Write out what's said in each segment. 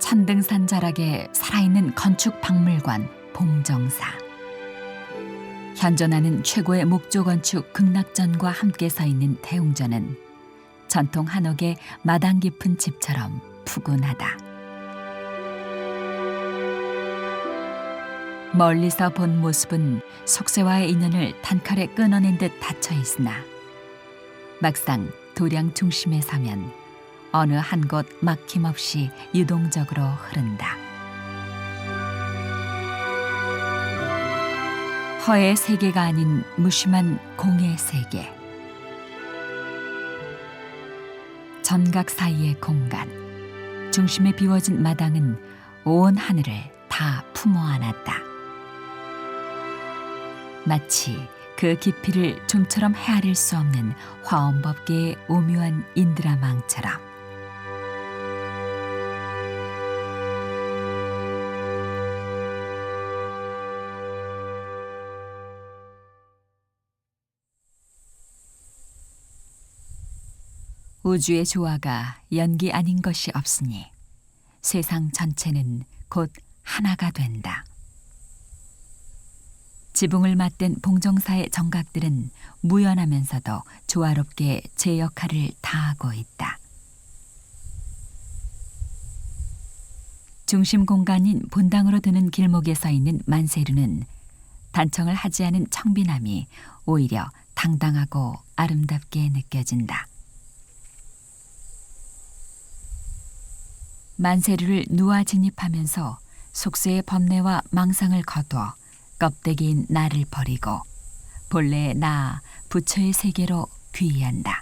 천등산 자락에 살아있는 건축 박물관 봉정사. 현존하는 최고의 목조 건축 극락전과 함께 서 있는 대웅전은 전통 한옥의 마당 깊은 집처럼 푸근하다. 멀리서 본 모습은 속세와의 인연을 단칼에 끊어낸 듯 닫혀 있으나 막상 도량 중심에 서면 어느 한 곳 막힘없이 유동적으로 흐른다. 허의 세계가 아닌 무심한 공의 세계. 전각 사이의 공간. 중심에 비워진 마당은 온 하늘을 다 품어 안았다. 마치 그 깊이를 좀처럼 헤아릴 수 없는 화엄법계의 오묘한 인드라망처럼. 우주의 조화가 연기 아닌 것이 없으니 세상 전체는 곧 하나가 된다. 지붕을 맞댄 봉정사의 정각들은 무연하면서도 조화롭게 제 역할을 다하고 있다. 중심 공간인 본당으로 드는 길목에 서 있는 만세루는 단청을 하지 않은 청빈함이 오히려 당당하고 아름답게 느껴진다. 만세루를 누아 진입하면서 속세의 법례와 망상을 거두어 껍데기인 나를 버리고 본래의 나 부처의 세계로 귀의한다.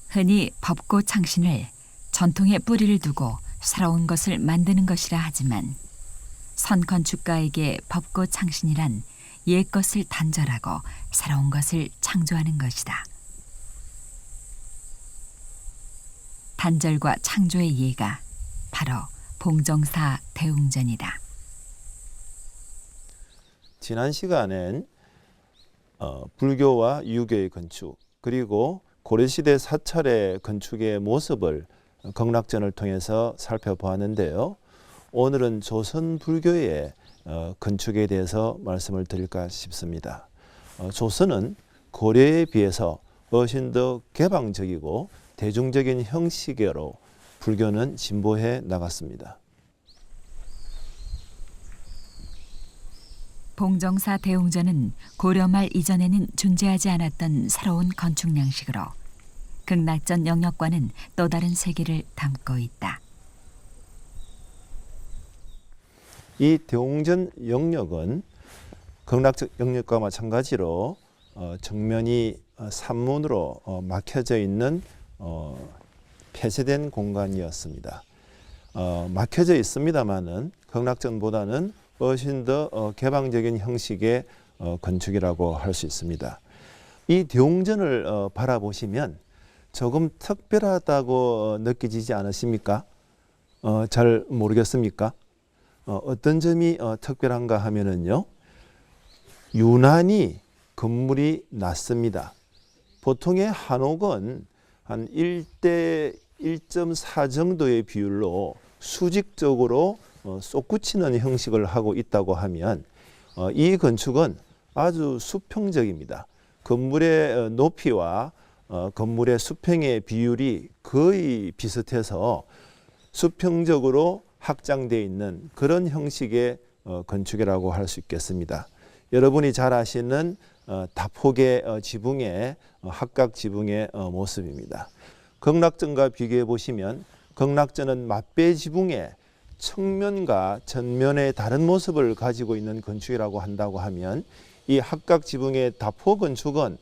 흔히 법고 창신을 전통의 뿌리를 두고 새로운 것을 만드는 것이라 하지만 선건축가에게 법고 창신이란 옛 것을 단절하고 새로운 것을 창조하는 것이다. 단절과 창조의 예가 바로 봉정사 대웅전이다. 지난 시간엔 불교와 유교의 건축 그리고 고려시대 사찰의 건축의 모습을 극락전을 통해서 살펴보았는데요. 오늘은 조선 불교의 건축에 대해서 말씀을 드릴까 싶습니다. 조선은 고려에 비해서 훨씬 더 개방적이고 대중적인 형식으로 불교는 진보해 나갔습니다. 봉정사 대웅전은 고려 말 이전에는 존재하지 않았던 새로운 건축 양식으로 극락전 영역과는 또 다른 세계를 담고 있다. 이 대웅전 영역은 극락전 영역과 마찬가지로 정면이 산문으로 막혀져 있는 폐쇄된 공간이었습니다. 막혀져 있습니다만은 극락전보다는 훨씬 더 개방적인 형식의 건축이라고 할 수 있습니다. 이 대웅전을 바라보시면 조금 특별하다고 느껴지지 않으십니까? 잘 모르겠습니까? 어떤 점이 특별한가 하면은요, 유난히 건물이 낮습니다. 보통의 한옥은 한 1대 1.4 정도의 비율로 수직적으로 솟구치는 형식을 하고 있다고 하면 이 건축은 아주 수평적입니다. 건물의 높이와 건물의 수평의 비율이 거의 비슷해서 수평적으로 확장되어 있는 그런 형식의 건축이라고 할 수 있겠습니다. 여러분이 잘 아시는 다폭의 지붕의 합각 지붕의 모습입니다. 극락전과 비교해 보시면 극락전은 맞배 지붕의 측면과 전면의 다른 모습을 가지고 있는 건축이라고 한다고 하면 이 합각 지붕의 다포 건축은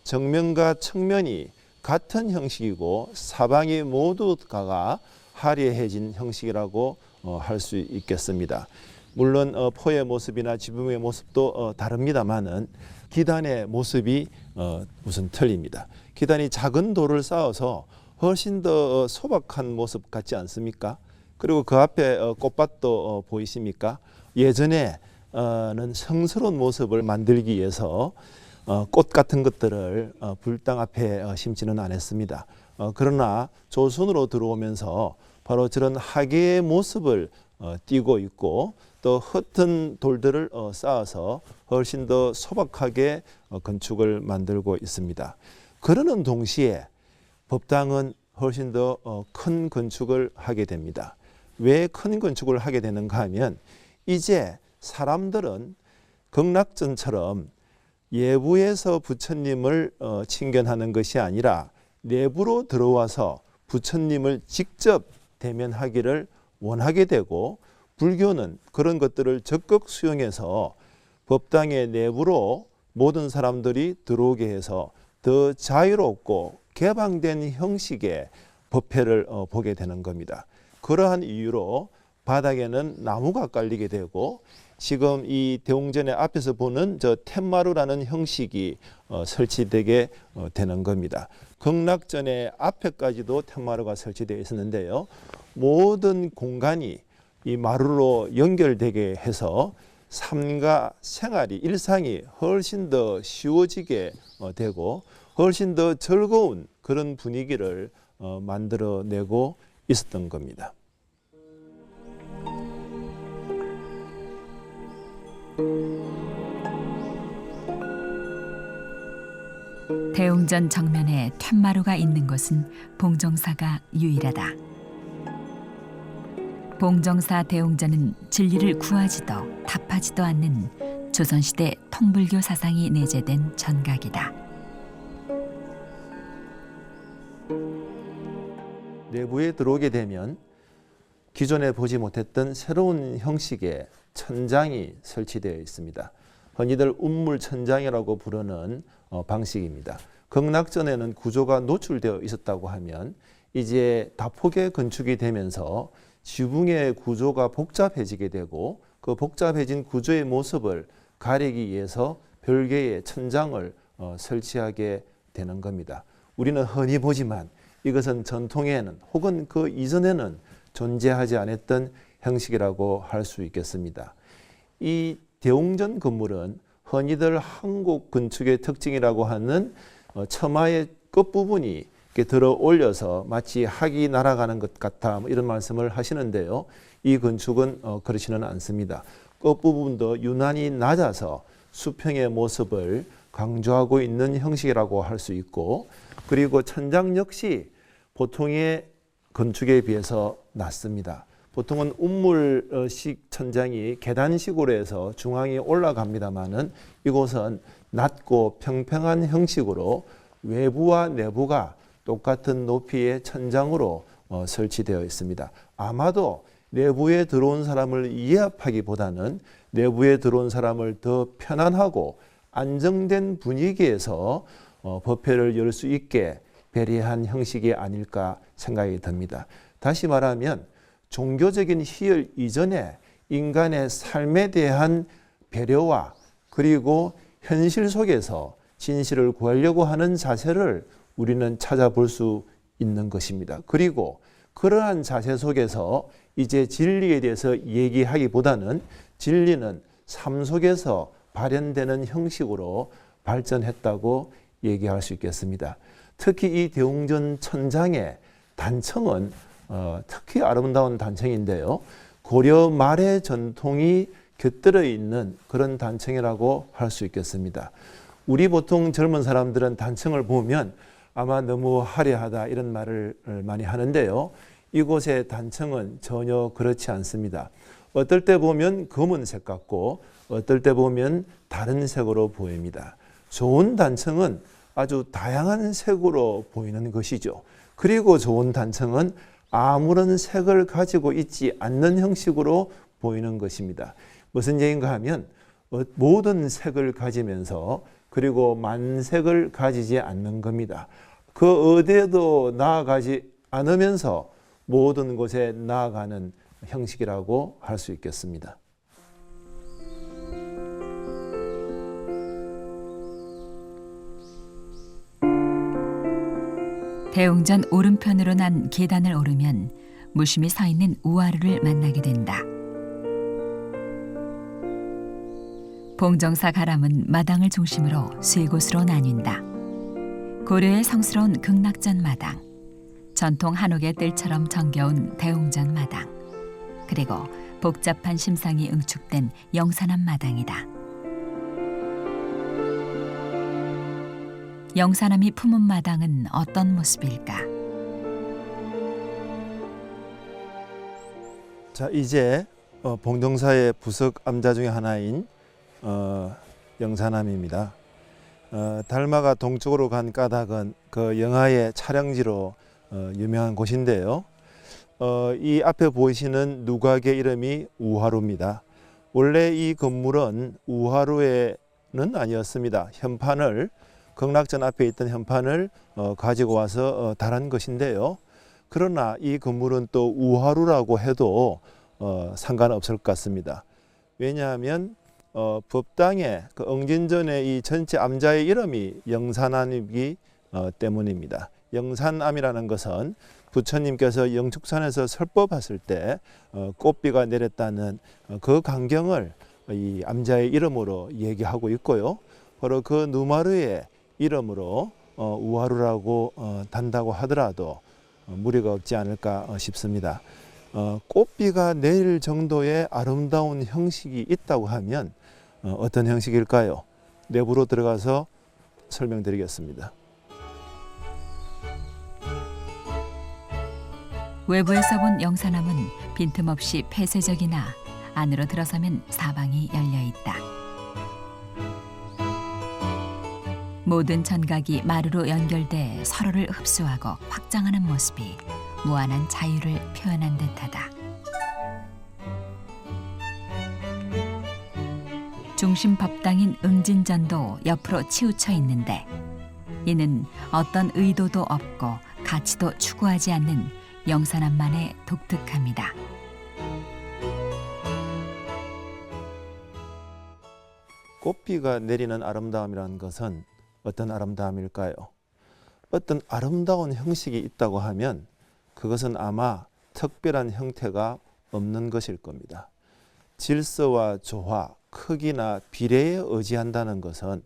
정면과 측면이 같은 형식이고 사방이 모두가 화려해진 형식이라고 할 수 있겠습니다. 물론 포의 모습이나 지붕의 모습도 다릅니다만은 기단의 모습이 우선 틀립니다. 기단이 작은 돌을 쌓아서 훨씬 더 소박한 모습 같지 않습니까? 그리고 그 앞에 꽃밭도 보이십니까? 예전에는 성스러운 모습을 만들기 위해서 꽃 같은 것들을 불당 앞에 심지는 않았습니다. 그러나 조선으로 들어오면서 바로 저런 하계의 모습을 띠고 있고 또 흩은 돌들을 쌓아서 훨씬 더 소박하게 건축을 만들고 있습니다. 그러는 동시에 법당은 훨씬 더 큰 건축을 하게 됩니다. 왜 큰 건축을 하게 되는가 하면 이제 사람들은 극락전처럼 예부에서 부처님을 친견하는 것이 아니라 내부로 들어와서 부처님을 직접 대면하기를 원하게 되고, 불교는 그런 것들을 적극 수용해서 법당의 내부로 모든 사람들이 들어오게 해서 더 자유롭고 개방된 형식의 법회를 보게 되는 겁니다. 그러한 이유로 바닥에는 나무가 깔리게 되고, 지금 이 대웅전의 앞에서 보는 저 텐마루라는 형식이 설치되게 되는 겁니다. 극락전의 앞에까지도 텐마루가 설치되어 있었는데요. 모든 공간이 이 마루로 연결되게 해서 삶과 생활이, 일상이 훨씬 더 쉬워지게 되고 훨씬 더 즐거운 그런 분위기를 만들어내고 있었던 겁니다. 대웅전 정면에 텐마루가 있는 곳은 봉정사가 유일하다. 봉정사 대웅전은 진리를 구하지도 답하지도 않는 조선시대 통불교 사상이 내재된 전각이다. 내부에 들어오게 되면 기존에 보지 못했던 새로운 형식의 천장이 설치되어 있습니다. 흔히들 운물천장이라고 부르는 방식입니다. 극락전에는 구조가 노출되어 있었다고 하면 이제 다폭의 건축이 되면서 지붕의 구조가 복잡해지게 되고, 그 복잡해진 구조의 모습을 가리기 위해서 별개의 천장을 설치하게 되는 겁니다. 우리는 흔히 보지만 이것은 전통에는 혹은 그 이전에는 존재하지 않았던 형식이라고 할 수 있겠습니다. 이 대웅전 건물은 흔히들 한국 건축의 특징이라고 하는 처마의 끝부분이 이렇게 들어 올려서 마치 학이 날아가는 것 같아, 이런 말씀을 하시는데요. 이 건축은 그렇지는 않습니다. 끝부분도 유난히 낮아서 수평의 모습을 강조하고 있는 형식이라고 할 수 있고, 그리고 천장 역시 보통의 건축에 비해서 낮습니다. 보통은 운물식 천장이 계단식으로 해서 중앙에 올라갑니다마는 이곳은 낮고 평평한 형식으로 외부와 내부가 똑같은 높이의 천장으로 설치되어 있습니다. 아마도 내부에 들어온 사람을 이해하기보다는 내부에 들어온 사람을 더 편안하고 안정된 분위기에서 법회를 열 수 있게 배려한 형식이 아닐까 생각이 듭니다. 다시 말하면 종교적인 희열 이전에 인간의 삶에 대한 배려와 그리고 현실 속에서 진실을 구하려고 하는 자세를 우리는 찾아볼 수 있는 것입니다. 그리고 그러한 자세 속에서 이제 진리에 대해서 얘기하기보다는 진리는 삶 속에서 발현되는 형식으로 발전했다고 얘기할 수 있겠습니다. 특히 이 대웅전 천장의 단청은 특히 아름다운 단청인데요. 고려 말의 전통이 곁들여 있는 그런 단청이라고 할 수 있겠습니다. 우리 보통 젊은 사람들은 단청을 보면 아마 너무 화려하다 이런 말을 많이 하는데요. 이곳의 단청은 전혀 그렇지 않습니다. 어떨 때 보면 검은색 같고 어떨 때 보면 다른 색으로 보입니다. 좋은 단청은 아주 다양한 색으로 보이는 것이죠. 그리고 좋은 단청은 아무런 색을 가지고 있지 않는 형식으로 보이는 것입니다. 무슨 얘기인가 하면 모든 색을 가지면서 그리고 만색을 가지지 않는 겁니다. 그 어디에도 나아가지 않으면서 모든 곳에 나아가는 형식이라고 할 수 있겠습니다. 대웅전 오른편으로 난 계단을 오르면 무심히 서 있는 우아루를 만나게 된다. 봉정사 가람은 마당을 중심으로 세 곳으로 나뉜다. 고려의 성스러운 극락전 마당, 전통 한옥의 뜰처럼 정겨운 대웅전 마당, 그리고 복잡한 심상이 응축된 영산암 마당이다. 영산암이 품은 마당은 어떤 모습일까? 자, 이제 봉정사의 부석 암자 중에 하나인 영산암입니다. 달마가 동쪽으로 간 까닭은 그 영화의 촬영지로 유명한 곳인데요. 이 앞에 보이시는 누각의 이름이 우화루입니다. 원래 이 건물은 우화루에는 아니었습니다. 현판을 극락전 앞에 있던 현판을 가지고 와서 달한 것인데요. 그러나 이 건물은 또 우화루라고 해도 상관없을 것 같습니다. 왜냐하면 법당에 그 응진전의 이 전체 암자의 이름이 영산암이기 때문입니다. 영산암이라는 것은 부처님께서 영축산에서 설법하실 때 꽃비가 내렸다는 그 광경을 이 암자의 이름으로 얘기하고 있고요. 바로 그 누마르의 이름으로 우하루라고 단다고 하더라도 무리가 없지 않을까 싶습니다. 꽃비가 내릴 정도의 아름다운 형식이 있다고 하면 어떤 형식일까요? 내부로 들어가서 설명드리겠습니다. 외부에서 본 영산암은 빈틈없이 폐쇄적이나 안으로 들어서면 사방이 열려 있다. 모든 전각이 마루로 연결돼 서로를 흡수하고 확장하는 모습이 무한한 자유를 표현한 듯하다. 중심 법당인 응진전도 옆으로 치우쳐 있는데 이는 어떤 의도도 없고 가치도 추구하지 않는 영산암만의 독특함이다. 꽃비가 내리는 아름다움이라는 것은 어떤 아름다움일까요? 어떤 아름다운 형식이 있다고 하면 그것은 아마 특별한 형태가 없는 것일 겁니다. 질서와 조화, 크기나 비례에 의지한다는 것은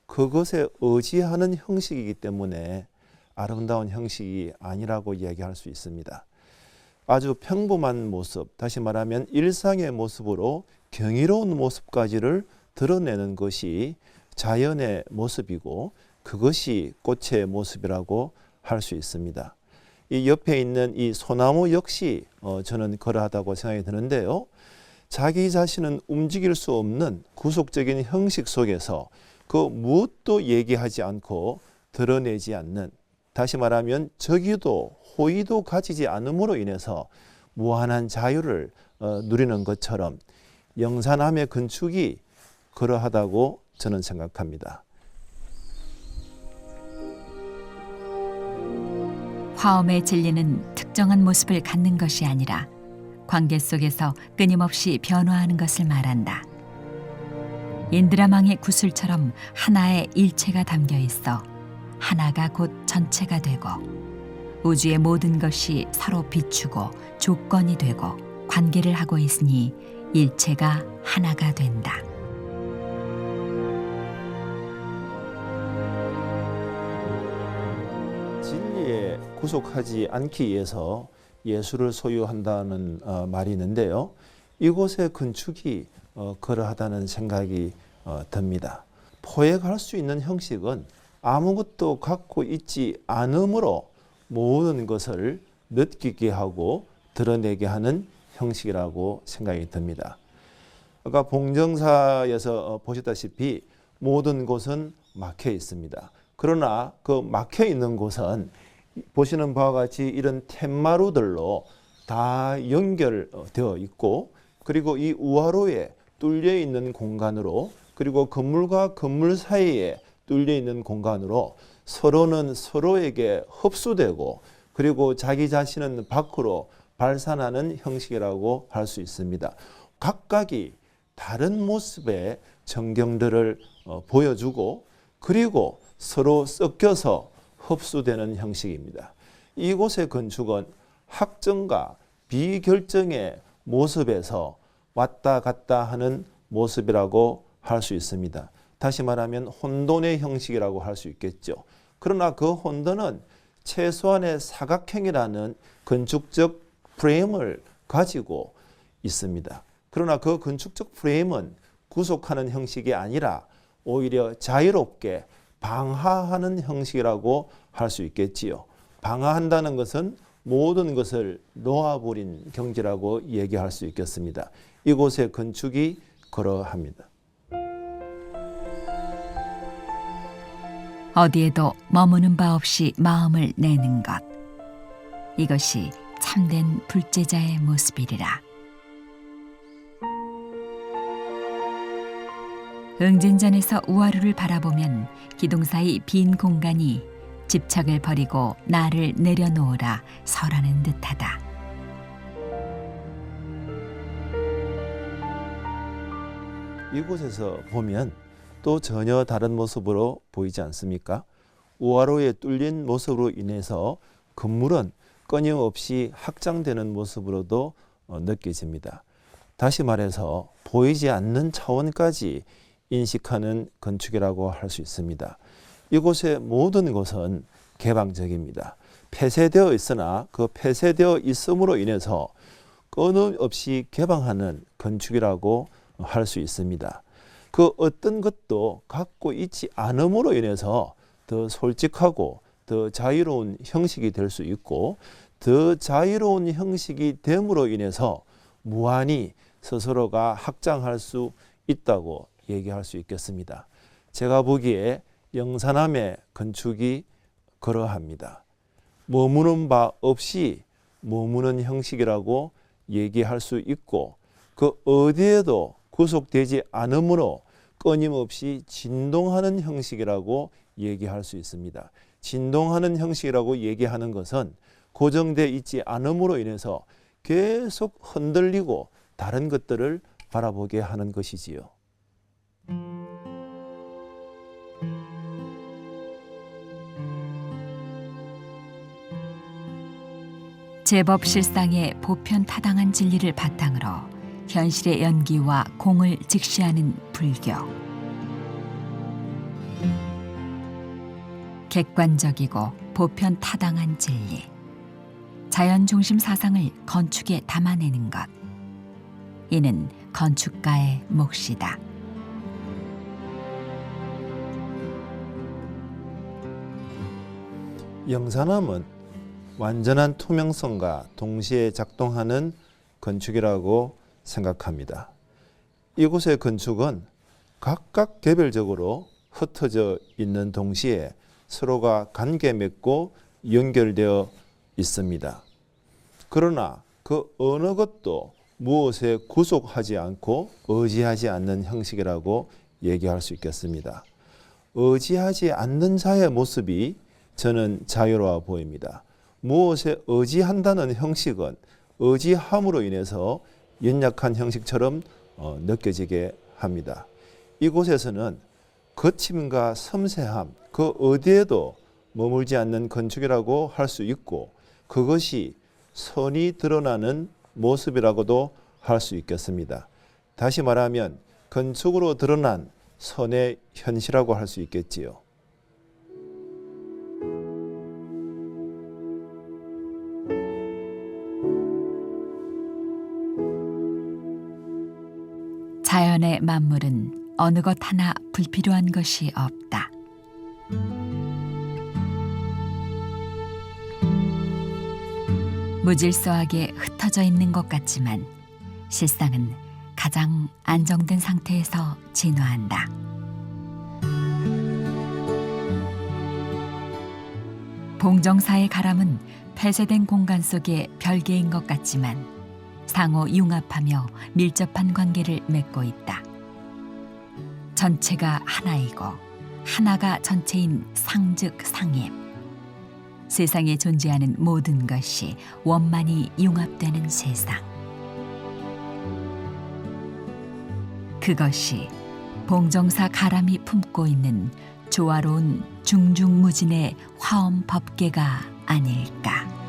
그것에 의지하는 형식이기 때문에 아름다운 형식이 아니라고 이야기할 수 있습니다. 아주 평범한 모습, 다시 말하면 일상의 모습으로 경이로운 모습까지를 드러내는 것이 자연의 모습이고 그것이 꽃의 모습이라고 할 수 있습니다. 이 옆에 있는 이 소나무 역시 저는 그러하다고 생각이 드는데요. 자기 자신은 움직일 수 없는 구속적인 형식 속에서 그 무엇도 얘기하지 않고 드러내지 않는, 다시 말하면 적의도 호의도 가지지 않음으로 인해서 무한한 자유를 누리는 것처럼 영산암의 건축이 그러하다고 저는 생각합니다. 화엄의 진리는 특정한 모습을 갖는 것이 아니라 관계 속에서 끊임없이 변화하는 것을 말한다. 인드라망의 구슬처럼 하나의 일체가 담겨 있어 하나가 곧 전체가 되고 우주의 모든 것이 서로 비추고 조건이 되고 관계를 하고 있으니 일체가 하나가 된다. 진리에 구속하지 않기 위해서 예술을 소유한다는 말이 있는데요. 이곳의 건축이 그러하다는 생각이 듭니다. 포획할 수 있는 형식은 아무것도 갖고 있지 않으므로 모든 것을 느끼게 하고 드러내게 하는 형식이라고 생각이 듭니다. 아까 봉정사에서 보셨다시피 모든 곳은 막혀 있습니다. 그러나 그 막혀 있는 곳은 보시는 바와 같이 이런 툇마루들로 다 연결되어 있고, 그리고 이 우화로에 뚫려 있는 공간으로, 그리고 건물과 건물 사이에 뚫려 있는 공간으로 서로는 서로에게 흡수되고, 그리고 자기 자신은 밖으로 발산하는 형식이라고 할 수 있습니다. 각각이 다른 모습의 전경들을 보여주고, 그리고 서로 섞여서 흡수되는 형식입니다. 이곳의 건축은 확정과 비결정의 모습에서 왔다 갔다 하는 모습이라고 할 할 수 있습니다. 다시 말하면 혼돈의 형식이라고 할 수 있겠죠. 그러나 그 혼돈은 최소한의 사각형이라는 건축적 프레임을 가지고 있습니다. 그러나 그 건축적 프레임은 구속하는 형식이 아니라 오히려 자유롭게 방하하는 형식이라고 할 수 있겠지요. 방하한다는 것은 모든 것을 놓아버린 경지라고 얘기할 수 있겠습니다. 이곳의 건축이 그러합니다. 어디에도 머무는 바 없이 마음을 내는 것. 이것이 참된 불제자의 모습이리라. 응진전에서 우하루를 바라보면 기둥 사이 빈 공간이 집착을 버리고 나를 내려놓으라 설하는 듯하다. 이곳에서 보면 또 전혀 다른 모습으로 보이지 않습니까? 우하로에 뚫린 모습으로 인해서 건물은 끊임없이 확장되는 모습으로도 느껴집니다. 다시 말해서 보이지 않는 차원까지 인식하는 건축이라고 할 수 있습니다. 이곳의 모든 것은 개방적입니다. 폐쇄되어 있으나 그 폐쇄되어 있음으로 인해서 끊임없이 개방하는 건축이라고 할 수 있습니다. 그 어떤 것도 갖고 있지 않음으로 인해서 더 솔직하고 더 자유로운 형식이 될 수 있고, 더 자유로운 형식이 됨으로 인해서 무한히 스스로가 확장할 수 있다고 얘기할 수 있겠습니다. 제가 보기에 영산함의 건축이 그러합니다. 머무는 바 없이 머무는 형식이라고 얘기할 수 있고, 그 어디에도 구속되지 않으므로 끊임없이 진동하는 형식이라고 얘기할 수 있습니다. 진동하는 형식이라고 얘기하는 것은 고정되어 있지 않음으로 인해서 계속 흔들리고 다른 것들을 바라보게 하는 것이지요. 제법 실상의 보편 타당한 진리를 바탕으로 현실의 연기와 공을 직시하는 불교. 객관적이고 보편 타당한 진리, 자연 중심 사상을 건축에 담아내는 것. 이는 건축가의 몫이다. 영산함은 완전한 투명성과 동시에 작동하는 건축이라고 생각합니다. 이곳의 건축은 각각 개별적으로 흩어져 있는 동시에 서로가 관계 맺고 연결되어 있습니다. 그러나 그 어느 것도 무엇에 구속하지 않고 의지하지 않는 형식이라고 얘기할 수 있겠습니다. 의지하지 않는 자의 모습이 저는 자유로워 보입니다. 무엇에 의지한다는 형식은 의지함으로 인해서 연약한 형식처럼 느껴지게 합니다. 이곳에서는 거침과 섬세함, 그 어디에도 머물지 않는 건축이라고 할 수 있고, 그것이 선이 드러나는 모습이라고도 할 수 있겠습니다. 다시 말하면 건축으로 드러난 선의 현실이라고 할 수 있겠지요. 자연의 만물은 어느 것 하나 불필요한 것이 없다. 무질서하게 흩어져 있는 것 같지만 실상은 가장 안정된 상태에서 진화한다. 봉정사의 가람은 폐쇄된 공간 속의 별개인 것 같지만 상호 융합하며 밀접한 관계를 맺고 있다. 전체가 하나이고 하나가 전체인 상즉 상임. 세상에 존재하는 모든 것이 원만히 융합되는 세상. 그것이 봉정사 가람이 품고 있는 조화로운 중중무진의 화엄 법계가 아닐까.